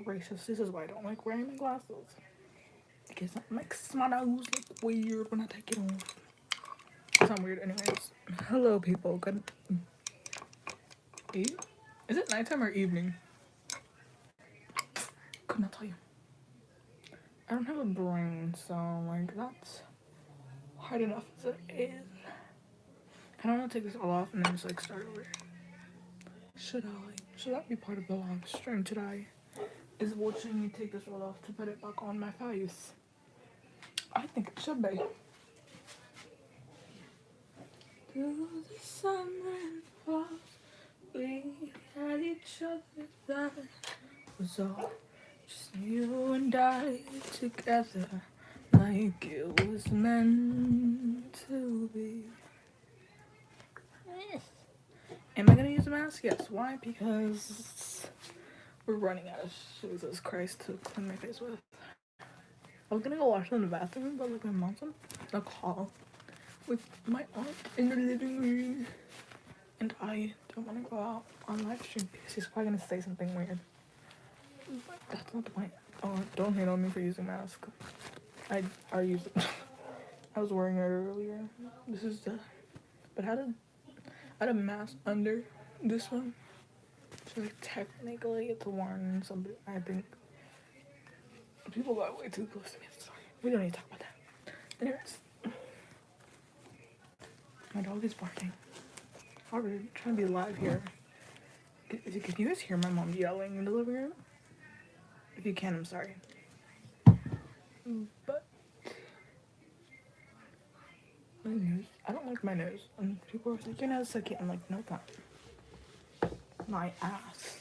racist. This is why I don't like wearing my glasses. Because it makes my nose look weird when I take it off. It's not weird anyways. Hello people. Good. Is it nighttime or evening? Could not tell you. I don't have a brain, so like that's hard enough as it is. I don't want to take this all off and then just like start over. Should I? Should that be part of the live stream today? Is watching me take this all off to put it back on my face? I think it should be. Through the summer and fall, we had each other. That was all. Just you and I together, like it was meant to be. Am I gonna use a mask? Yes. Why? Because we're running out of Jesus Christ to clean my face with. I was gonna go wash in the bathroom, but like my mom's on a call with my aunt in the living room, and I don't want to go out on live stream because she's probably gonna say something weird. But that's not the point. Oh, don't hate on me for using a mask. I used it. I was wearing it earlier. This is the, but I had a mask under this one, so like technically it's worn. Somebody, I think people got way too close to me. Sorry, we don't need to talk about that. Anyways, my dog is barking. We're trying to be live here. Can you guys hear my mom yelling in the living room? If you can, I'm sorry. But my nose, I don't like my nose. And people are like, your nose is so cute. I'm like, no, it's not. My ass.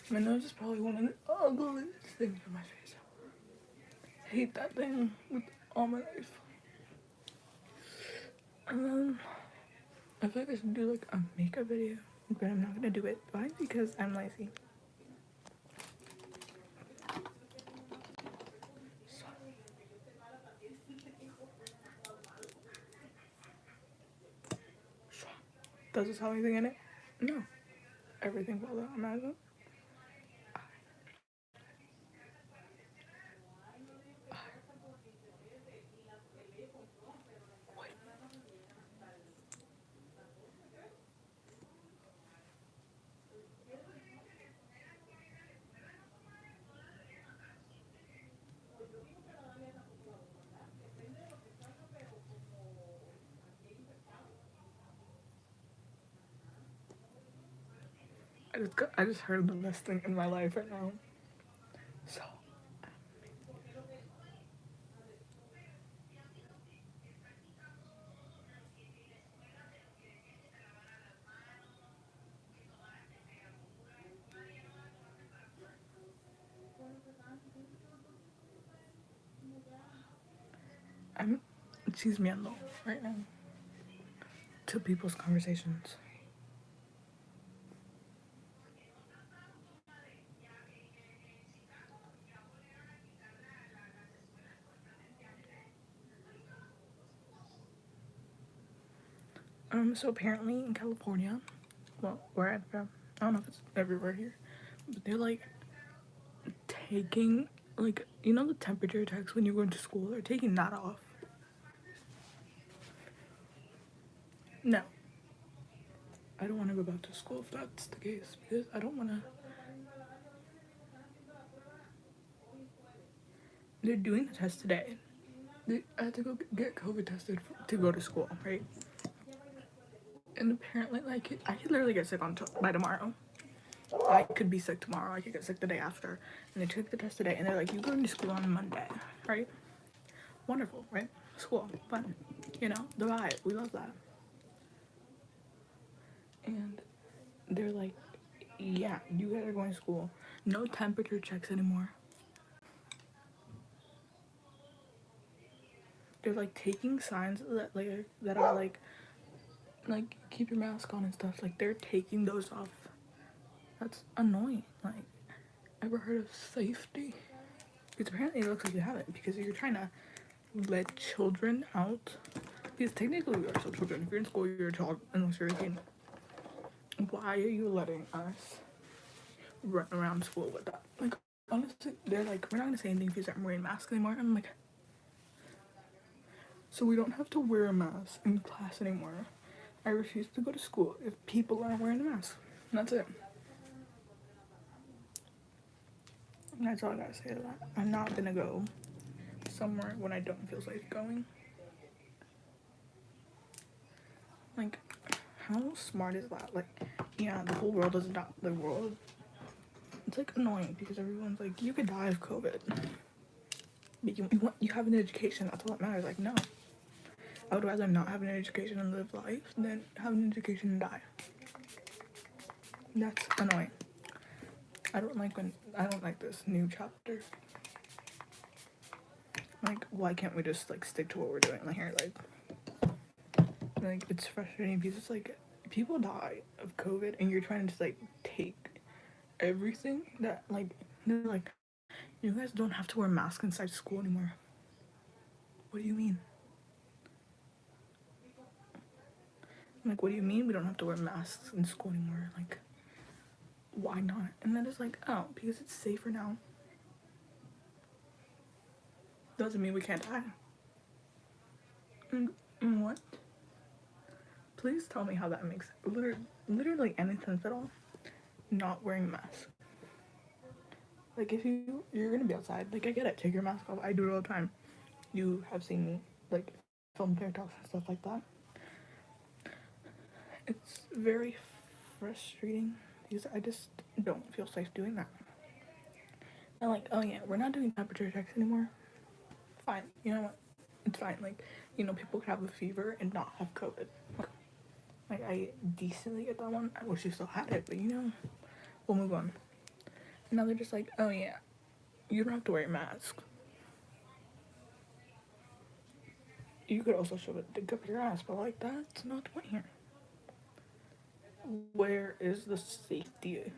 My nose is probably one of the ugliest things on my face. I hate that thing with all my life. I feel like I should do like a makeup video, but I'm not gonna do it. Why? Because I'm lazy. Does this have anything in it? No. Everything falls out. Imagine. I just heard the best thing in my life right now. So. I'm chismeando right now to people's conversations. So apparently in California, well, where I'm from, I don't know if it's everywhere here, but they're like taking, like, you know the temperature checks when you go into school? They're taking that off. No. I don't want to go back to school if that's the case, because I don't want to. They're doing the test today. I had to go get COVID tested to go to school, right? And apparently, like, I could literally get sick by tomorrow. I could be sick tomorrow. I could get sick the day after. And they took the test today, and they're like, "You going to school on Monday, right?" Wonderful, right? School, fun. You know, the vibe. We love that. And they're like, "Yeah, you guys are going to school. No temperature checks anymore." They're like taking signs that are like keep your mask on and stuff. Like they're taking those off. That's annoying. Like, ever heard of safety? Because apparently it looks like you haven't, because you're trying to let children out. Because technically we are still children. If you're in school, you're a child unless you're 18. Why are you letting us run around school with that? Like, honestly. they're like, we're not gonna say anything if you aren't wearing masks anymore. I'm like, so we don't have to wear a mask in class anymore. I refuse to go to school if people aren't wearing a mask. And that's it. That's all I gotta say to that. I'm not gonna go somewhere when I don't feel safe going. Like, how smart is that? Like, yeah, the whole world is not the world. It's like annoying because everyone's like, you could die of COVID. But you have an education, that's all that matters. Like, no. I would rather not have an education and live life than have an education and die. That's annoying. I don't like this new chapter. Like, why can't we just like stick to what we're doing? Like here, like it's frustrating because it's like people die of COVID and you're trying to just like take everything that like they're like, you guys don't have to wear masks inside school anymore. What do you mean? Like, what do you mean we don't have to wear masks in school anymore? Like, why not? And then it's like, oh, because it's safer now. Doesn't mean we can't die. And what? Please tell me how that makes literally any sense at all. Not wearing a mask. Like, if you're gonna be outside, like, I get it, take your mask off. I do it all the time. You have seen me, like, film TikToks and stuff like that. It's very frustrating because I just don't feel safe doing that. And like, oh yeah, we're not doing temperature checks anymore. Fine, you know what? It's fine. Like, you know, people could have a fever and not have COVID. Like, I decently get that one. I wish you still had it, but you know, we'll move on. And now they're just like, oh yeah, you don't have to wear a mask. You could also shove a dick up your ass, but like, that's not the point here. Where is the safety?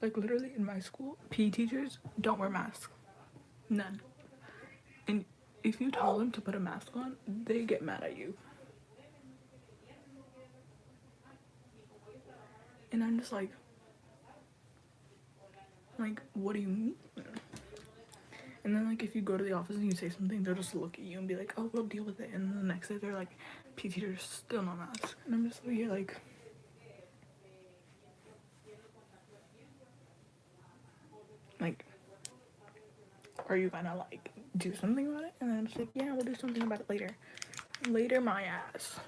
Like, literally in my school, PE teachers don't wear masks. None. And if you tell them to put a mask on, they get mad at you. And I'm just like, what do you mean? And then, like, if you go to the office and you say something, they'll just look at you and be like, oh, we'll deal with it. And then the next day, they're like, PE teachers still no mask. And I'm just like, are you gonna, like, do something about it? And then it's like, yeah, we'll do something about it later. Later my ass.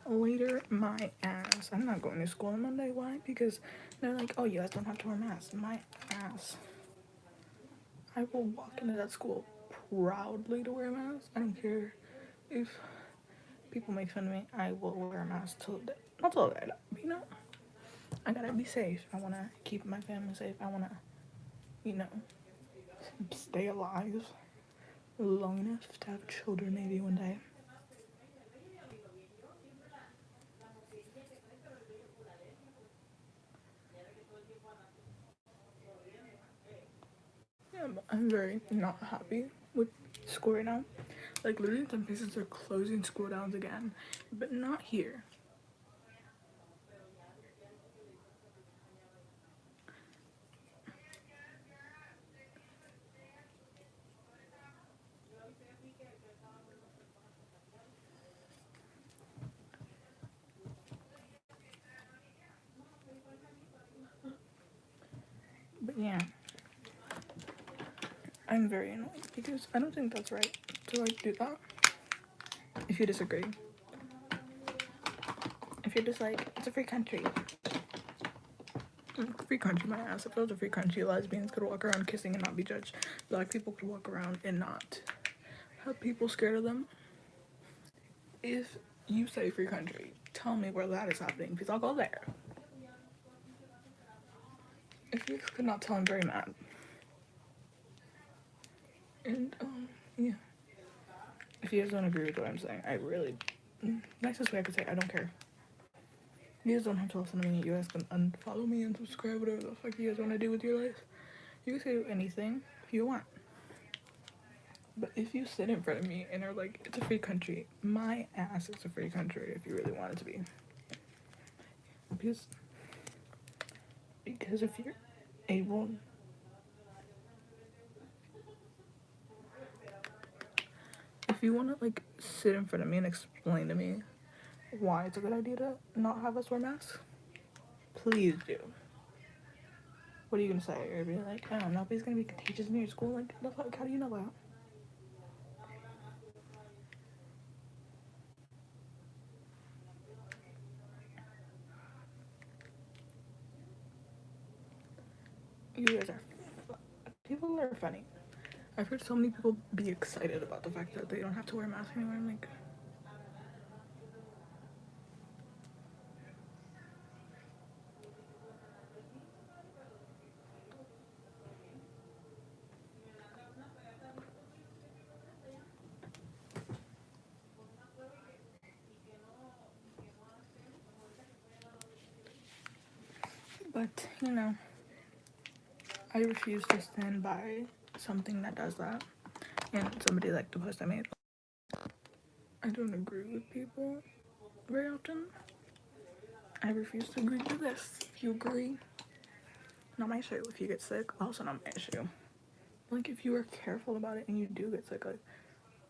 Later my ass. I'm not going to school on Monday. Why? Because they're like, oh, you guys don't have to wear masks. My ass. I will walk into that school proudly to wear a mask. I don't care if people make fun of me. I will wear a mask till the day. Not till the day, but you know, I gotta be safe. I wanna keep my family safe. I wanna, you know, stay alive long enough to have children maybe one day. Yeah, but I'm very not happy with school right now. Like, literally, some places are closing school downs again, but not here. But yeah, I'm very annoyed because I don't think that's right to like do that. If you disagree, if you're just like, it's a free country. Free country, my ass. If it was a free country, lesbians could walk around kissing and not be judged. Black people could walk around and not have people scared of them. If you say free country, tell me where that is happening because I'll go there. If you could not tell, I'm very mad. And yeah. If you guys don't agree with what I'm saying, I really, nicest way I could say, I don't care. You guys don't have to listen to me. You guys can unfollow me and subscribe, whatever the fuck you guys want to do with your life. You guys can do anything you want. But if you sit in front of me and are like, it's a free country, my ass is a free country if you really want it to be. Because if you're able if you want to like sit in front of me and explain to me why it's a good idea to not have us wear masks, please do. What are you gonna say? You're gonna be like, I don't know if it's gonna be contagious in your school. Like, the fuck? How do you know that? You guys are people are funny. I've heard so many people be excited about the fact that they don't have to wear masks anymore. I'm like, but you know, I refuse to stand by something that does that. And somebody like the post I made. I don't agree with people very often. I refuse to agree to this. If you agree, not my issue. If you get sick, also not my issue. Like, if you are careful about it and you do get sick, like,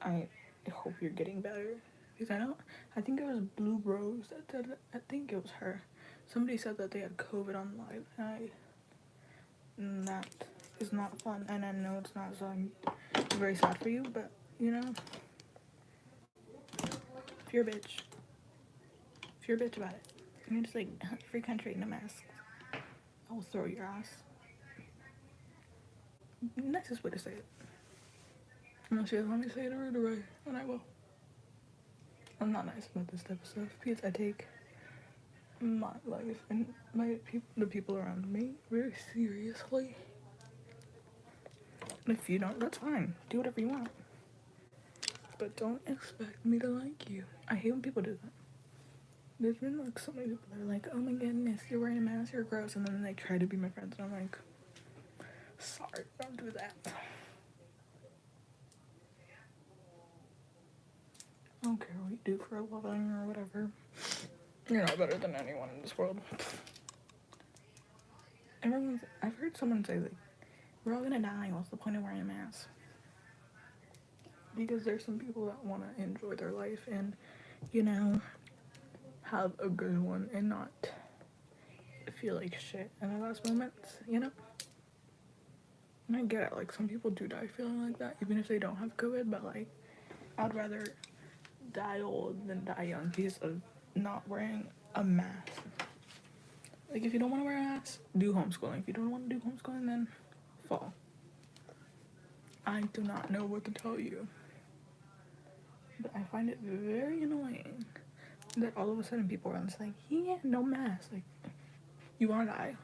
I hope you're getting better. Because I think it was Blue Rose that said it. I think it was her. Somebody said that they had COVID on live, and that is not fun. And I know it's not, so I'm very sad for you, but, you know, if you're a bitch about it, and you're just like, free country, no masks, I will throw your ass. Nicest way to say it. Unless you guys want me to say it a ruder way, and I will. I'm not nice about this type of stuff because I take my life and the people around me very seriously. And if you don't, that's fine. Do whatever you want. But don't expect me to like you. I hate when people do that. There's been like so many people that are like, oh my goodness, you're wearing a mask, you're gross, and then they try to be my friends, and I'm like, sorry, don't do that. I don't care what you do for a living or whatever. You're not better than anyone in this world. I've heard someone say, like, we're all gonna die, what's the point of wearing a mask? Because there's some people that want to enjoy their life and, you know, have a good one and not feel like shit in the last moments, you know? And I get it, like, some people do die feeling like that, even if they don't have COVID, but, like, I'd rather die old than die young because of not wearing a mask. Like, if you don't want to wear a mask, do homeschooling. If you don't want to do homeschooling, then fall. I do not know what to tell you. But I find it very annoying that all of a sudden people are just like, yeah, no mask. Like, you want to die.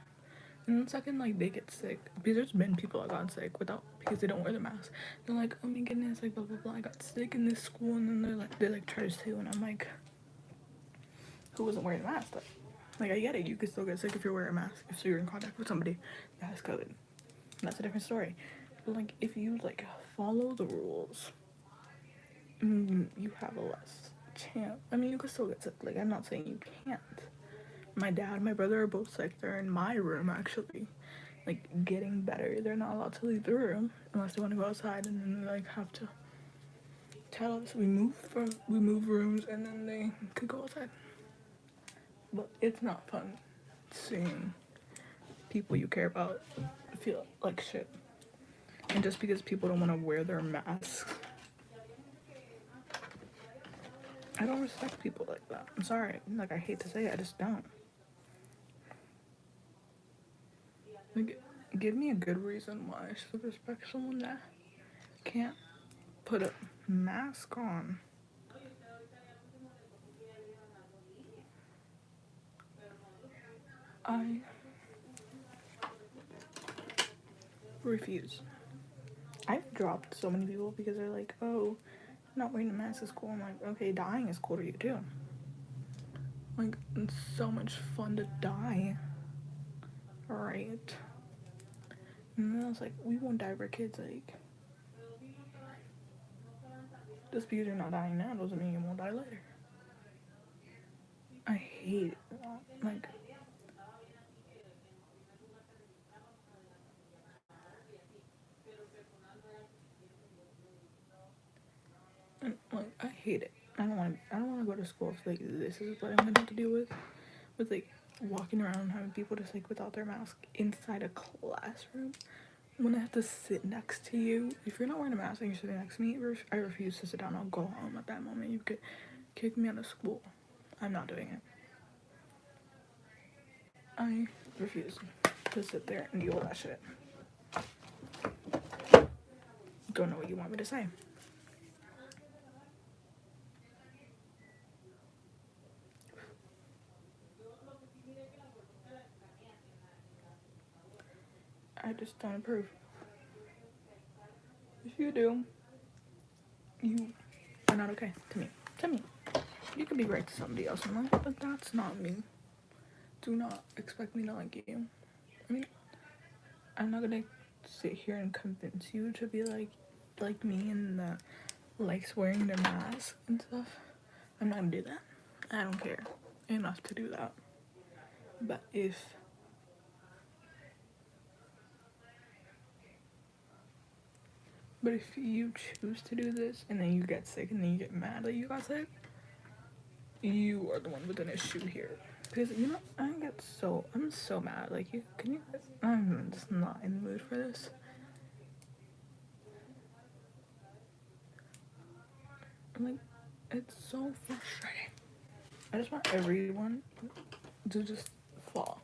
And the second, like, they get sick, because there's been people that got sick because they don't wear the mask. They're like, oh my goodness, like, blah, blah, blah, I got sick in this school, and then they try to, and I'm like, who wasn't wearing a mask, though? Like, I get it, you could still get sick if you're wearing a mask, if you're in contact with somebody that has COVID. That's a different story. But, like, if you, like, follow the rules, you have a less chance. I mean, you could still get sick. Like, I'm not saying you can't. My dad and my brother are both sick. They're in my room, actually, like, getting better. They're not allowed to leave the room unless they want to go outside, and then they, like, have to tell us we move rooms, and then they could go outside. But it's not fun seeing people you care about feel like shit. And just because people don't want to wear their masks, I don't respect people like that. I'm sorry. Like, I hate to say it, I just don't. Like, give me a good reason why I should respect someone that can't put a mask on. I refuse. I've dropped so many people because they're like, oh, not wearing a mask is cool. I'm like, okay, dying is cool to you too. Like, it's so much fun to die. Right? And then I was like, we won't die for kids. Like, just because you're not dying now doesn't mean you won't die later. I hate it. Like, and hate it. I don't want to go to school if like this is what I'm gonna have to deal with like walking around and having people just like without their mask inside a classroom. When I have to sit next to you, if you're not wearing a mask and you're sitting next to me, I refuse to sit down. I'll go home at that moment. You could kick me out of school. I'm not doing it. I refuse to sit there and deal with that shit. Don't know what you want me to say. I just don't approve. If you do, you are not okay to me. To me. You could be right to somebody else in life, but that's not me. Do not expect me to like you. I mean, I'm not gonna sit here and convince you to be like me and that likes wearing their mask and stuff. I'm not gonna do that. I don't care enough to do that. But if you choose to do this and then you get sick and then you get mad that you got sick, you are the one with an issue here. Because you know, I'm so mad. Like I'm just not in the mood for this. Like, it's so frustrating. I just want everyone to just fall.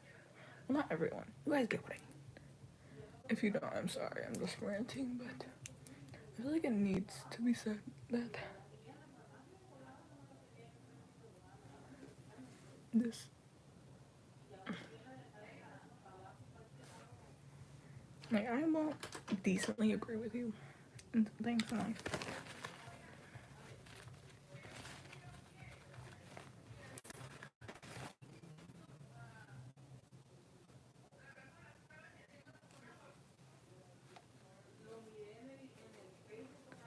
Well, not everyone. You guys get what I mean. If you don't, I'm sorry. I'm just ranting, but I feel like it needs to be said that this. Like, I won't decently agree with you. And thanks in life.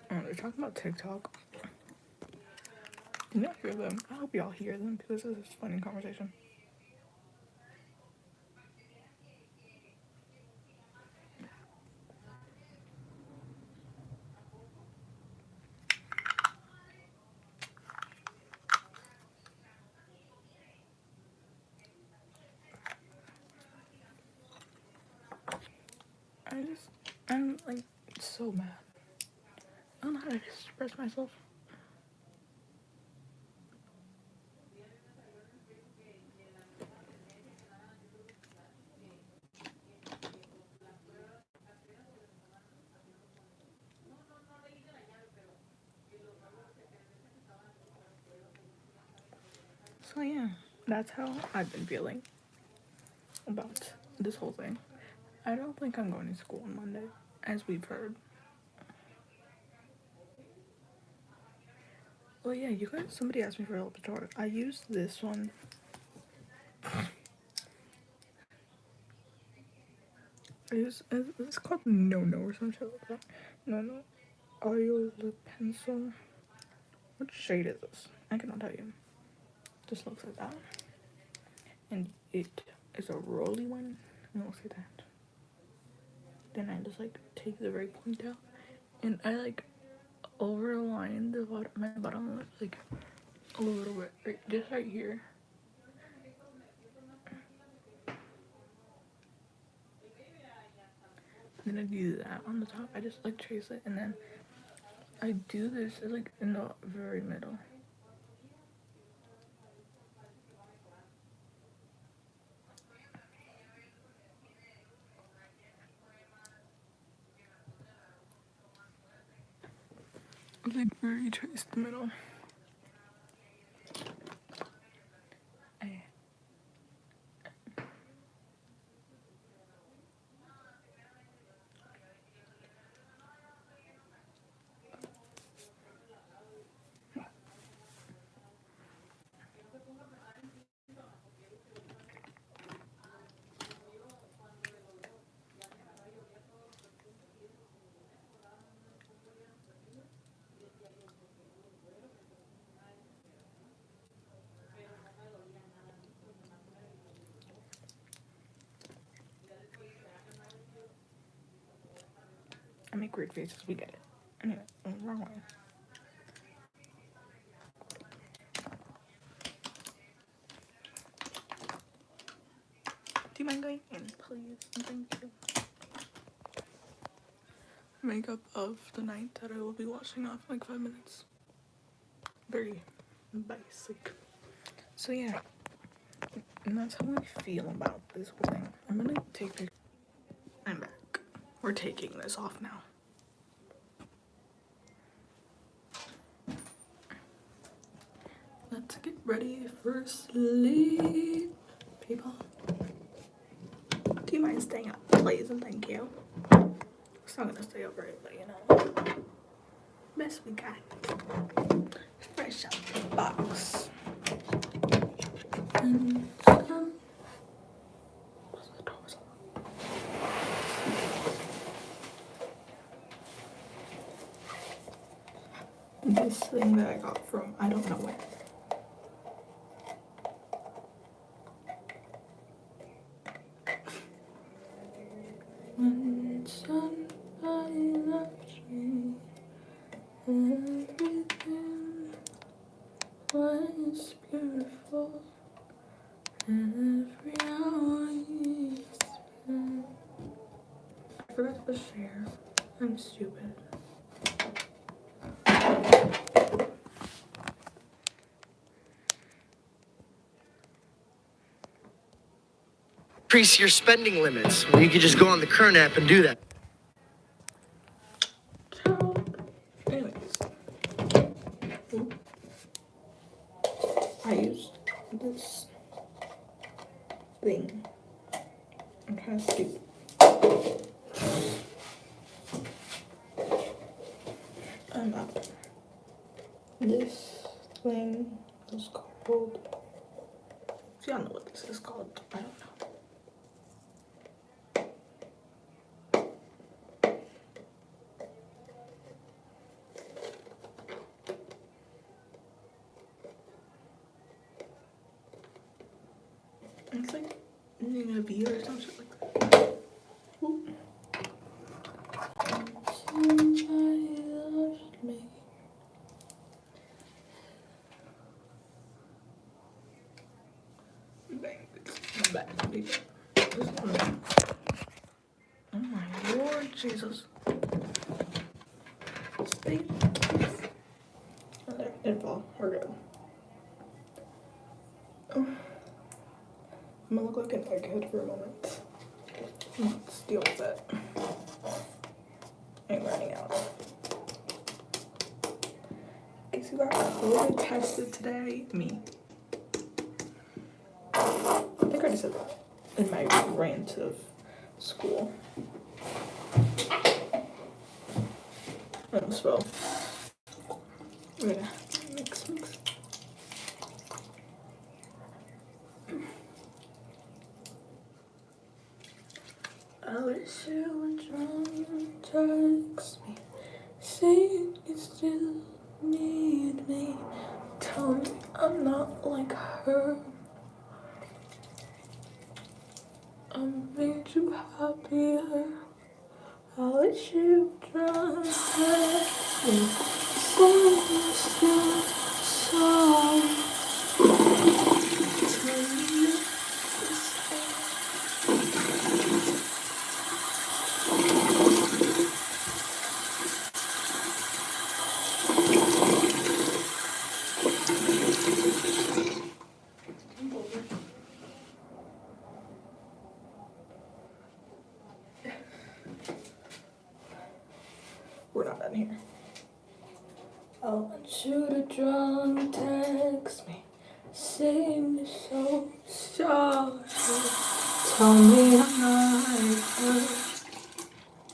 Oh, they're talking about TikTok. You don't hear them. I hope y'all hear them because this is a funny conversation. I'm like so mad. I don't know how to express myself. So yeah, that's how I've been feeling about this whole thing. I don't think I'm going to school on Monday, as we've heard. Well, yeah, you guys, somebody asked me for a Lipitor. I used this one. It's called No or some shit like that. No. Oil lip pencil. What shade is this? I cannot tell you. Just looks like that. And it is a rolly one. And it looks like that. Then I just like take the very point out. And I like overline the bottom, my bottom lip like a little bit. Just right here. Then I do that on the top. I just like trace it and then I do this like in the very middle. Like very trace the middle. I make weird faces, we get it. Anyway, wrong way. you mind going in, please? Thank you. Makeup of the night that I will be washing off in like 5 minutes. Very basic. So yeah, and that's how I feel about this whole thing. I'm gonna take pictures. I'm back. We're taking this off now. Let's get ready for sleep, people. Do you mind staying up, please, and thank you? It's not gonna stay up right, but you know. Best we got. Fresh out the box. And the doors on. This thing that I got from I don't know where. When somebody loves me, everything was beautiful. Every hour you spent. I forgot to share. I'm stupid. Increase your spending limits. You could just go on the current app and do that. Anyways, I used this thing. I'm kind of stupid. I'm not. This thing is called. If y'all know what this is called, I don't know. It's like using a V or some shit like that. Ooh. Somebody loves me. Bang, it's back. Oh my Lord Jesus. Stay. Oh, there, it didn't fall. We're good. Oh. I'm gonna look like an egghead for a moment. Let's deal with it. I'm running out. Guess who got COVID tested today? Me. I think I already said that in my rant of school. I almost fell. We're gonna mix. I wish you would try and text me. Say you still need me. Tell me I'm not like her. I made you happier. I wish you would try and text me. Say you're still sorry. Tell me we're not done here. I want you to drunk text me, say you're so sorry. Tell me I'm not like her.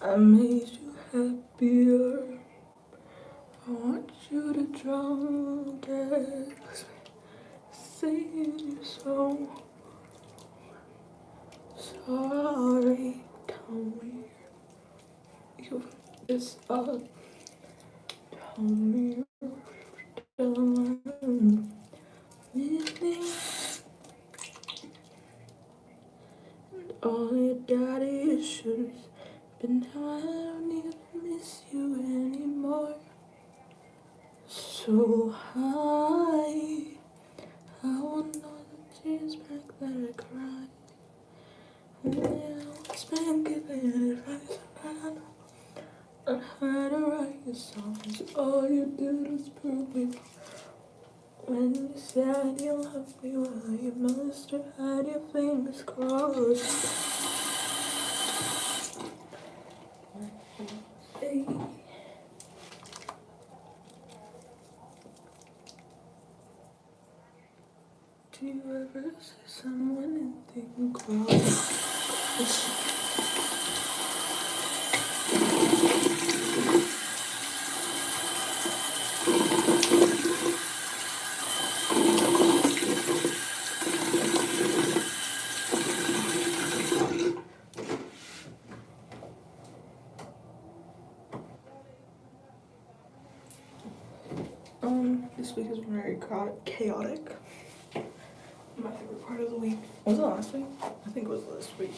I made you happier. I want you to drunk text me, say you're so sorry. Tell me you this up. Tell me you're done with me. All your daddy issues, but now I don't even miss you anymore. So high, I want all the tears back that I cried. It's been given advice on how to write your songs. All you did was prove me when you said you loved me. Well, you must have had your fingers crossed. Hey. Do you ever see someone and think, wow? This week has been very chaotic. My favorite part of the week. Was it last week? I think it was this week.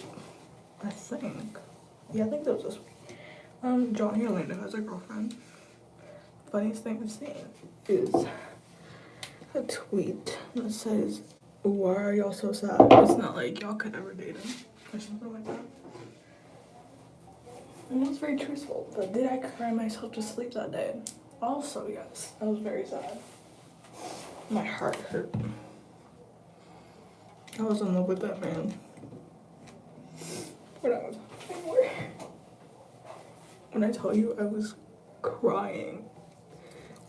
I think. Yeah, I think that was this week. Johnny Orlando has a girlfriend. Funniest thing I've seen is a tweet that says, "Why are y'all so sad? It's not like y'all could ever date him," or something like that. And it was very truthful. But did I cry myself to sleep that day? Also, yes. I was very sad. My heart hurt. I was in love with that man. When I was four. When I tell you I was crying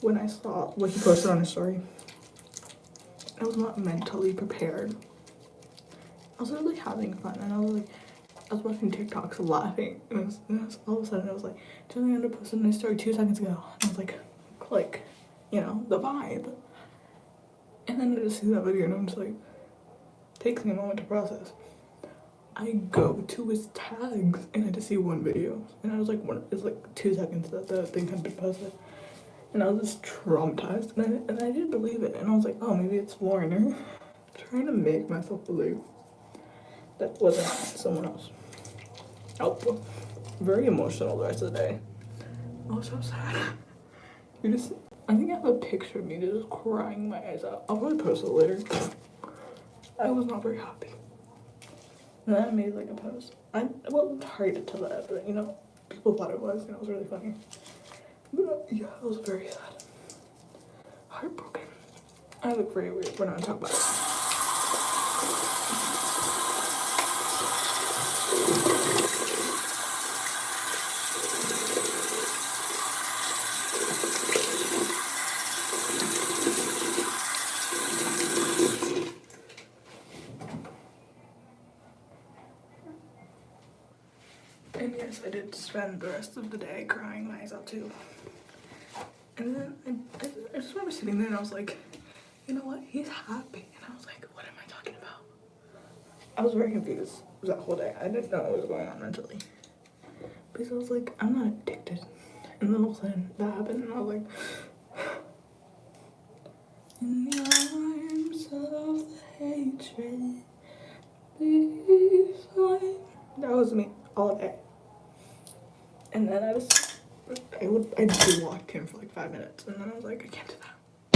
when I saw what he posted on his story. I was not mentally prepared. I was really having fun, and I was watching TikToks laughing, and it was all of a sudden I was like, Johnny Orlando posted on his story 2 seconds ago. And I was like, click, you know, the vibe. And then I just see that video, and I'm just like, takes me a moment to process. I go to his tags, and I just see one video, and I was like, it's like 2 seconds that the thing had been posted. And I was just traumatized, and I didn't believe it. And I was like, oh, maybe it's Warner. Trying to make myself believe that wasn't someone else. Oh, very emotional the rest of the day. I was so sad. I think I have a picture of me just crying my eyes out. I'll probably post it later. I was not very happy. And then I made like a post. I wasn't hard to tell that, but you know, people thought it was, and it was really funny. But yeah, I was very sad. Heartbroken. I look very weird when I talk about it. And yes, I did spend the rest of the day crying my eyes out too. And then I just remember sitting there and I was like, you know what? He's happy. And I was like, what am I talking about? I was very confused that whole day. I didn't know what was going on mentally. Because I was like, I'm not addicted. And then all of a sudden that happened and I was like, in the arms of the hatred, be fine. That was me all day. And then I just blocked him for like 5 minutes, and then I was like, I can't do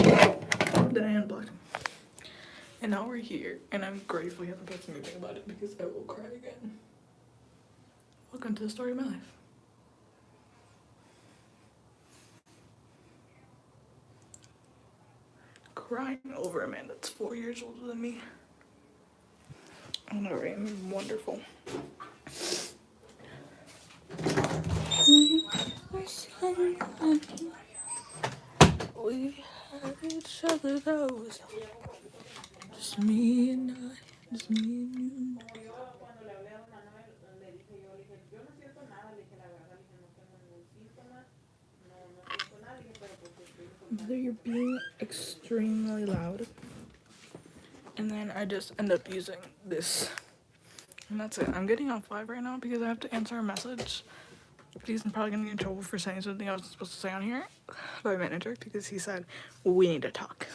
that. Then I unblocked him. And now we're here, and I'm grateful he hasn't posted anything about it because I will cry again. Welcome to the story of my life. Crying over a man that's 4 years older than me. I know, right? I'm wonderful. We had each other, that was just me and I, just me and you. They're being extremely loud. And then I just end up using this. And that's it. I'm getting off live right now because I have to answer a message. Because I'm probably gonna get in trouble for saying something I wasn't supposed to say on here by my manager because he said, we need to talk.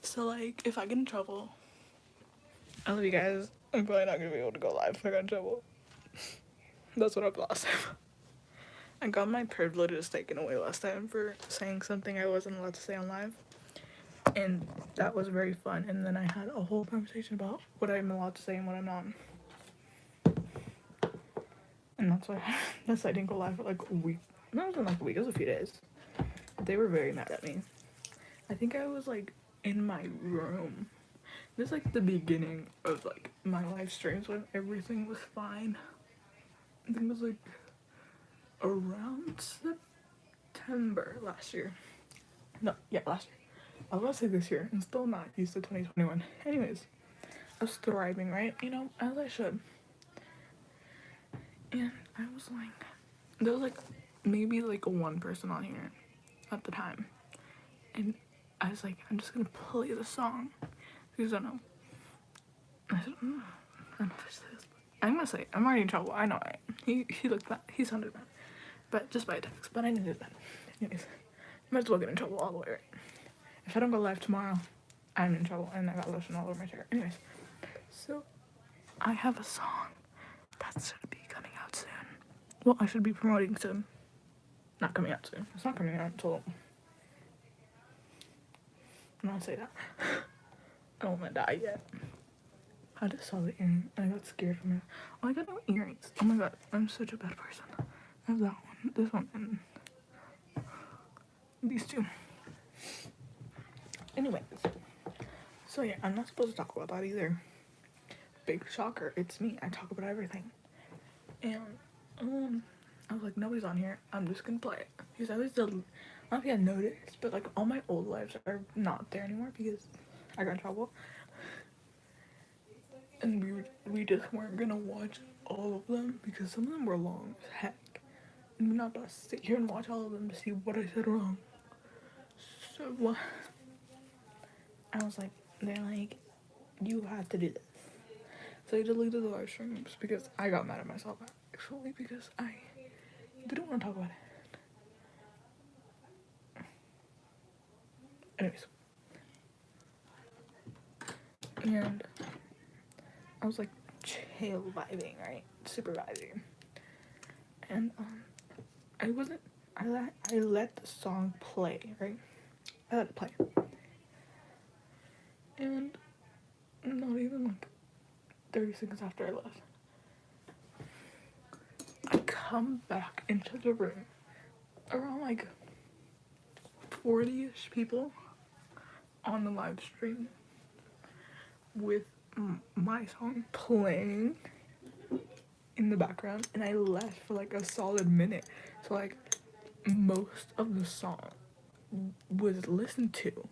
So, like, if I get in trouble, I love you guys. I'm probably not gonna be able to go live if I got in trouble. That's what happened last time. I got my privileges taken away last time for saying something I wasn't allowed to say on live. And that was very fun. And then I had a whole conversation about what I'm allowed to say and what I'm not. And that's why I didn't go live for like a week. No, it wasn't like a week, it was a few days. They were very mad at me. I think I was like in my room. This is like the beginning of like my live streams when everything was fine. I think it was like around September last year. No, yeah, last year. I was about to say this year and still not used to 2021. Anyways, I was thriving, right? You know, as I should. And I was like, there was like maybe like one person on here at the time. And I was like, I'm just gonna play the song because I know. I said, I don't know if I say this, but I'm gonna say I'm already in trouble. I know I am. He looked bad. He sounded bad, but just by a text. But I knew that. Anyways, might as well get in trouble all the way, right? If I don't go live tomorrow, I'm in trouble, and I got lotion all over my chair. Anyways, so I have a song that should be coming out soon. Well, I should be promoting soon. Not coming out soon. It's not coming out until. I'm not say that. I don't want to die yet. I just saw the earring and I got scared from it. Oh, I got no earrings. Oh my god, I'm such a bad person. I have that one, this one, and these two. Anyways, so yeah, I'm not supposed to talk about that either. Big shocker, it's me. I talk about everything. And I was like, nobody's on here. I'm just gonna play it because I was I don't know if you had noticed, but like all my old lives are not there anymore because I got in trouble. And we just weren't gonna watch all of them because some of them were long as heck. And we're not gonna sit here and watch all of them to see what I said wrong. So I was like, they're like, you have to do this. So I deleted the live streams because I got mad at myself actually because I didn't want to talk about it. Anyways. And I was like chill vibing, right? Super vibing. And I wasn't I let the song play, right? I let it play. And not even like 30 seconds after I left, I come back into the room around like 40-ish people on the live stream with my song playing in the background, and I left for like a solid minute. So like most of the song was listened to,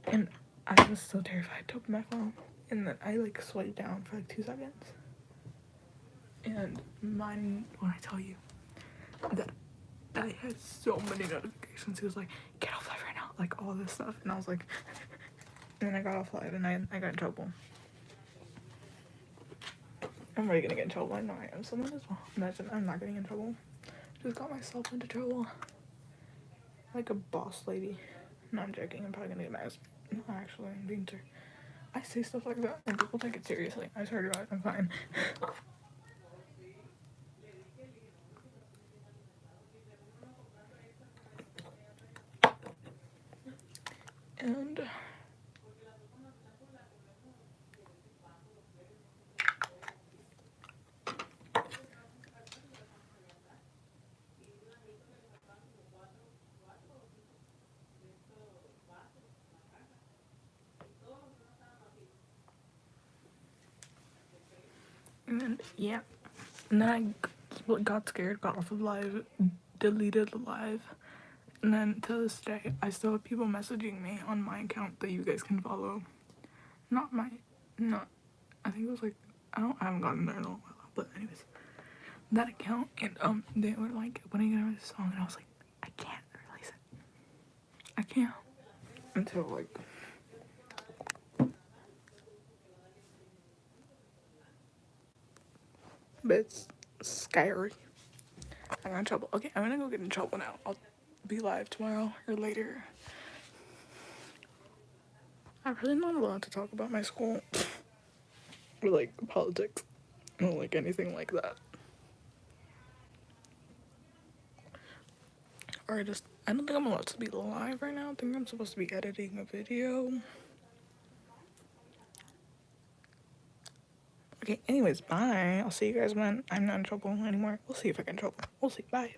and I was so terrified to open my phone, and then I like swiped down for like 2 seconds, and mine, when I tell you that I had so many notifications, he was like, get off live right now, like all this stuff, and I was like, and then I got off live and I got in trouble. I'm already gonna get in trouble. I know I am. Someone as well. Imagine I'm not getting in trouble. Just got myself into trouble. Like a boss lady. No, I'm joking. I'm probably gonna get mad. No, actually, I'm being serious. I say stuff like that and people take it seriously. I swear to God, I'm fine. And yeah. And then I got scared, got off of live, deleted the live. And then to this day, I still have people messaging me on my account that you guys can follow. Not my, not, I think it was like, I haven't gotten there in a while, but anyways, that account, and they were like, when are you gonna release a song? And I was like, I can't release it. I can't. Until like, but it's scary. I got in trouble. Okay, I'm gonna go get in trouble now. I'll be live tomorrow or later. I'm really not allowed to talk about my school or like politics or like anything like that. Or I don't think I'm allowed to be live right now. I think I'm supposed to be editing a video. Okay, anyways, bye. I'll see you guys when I'm not in trouble anymore. We'll see if I get in trouble. We'll see. Bye.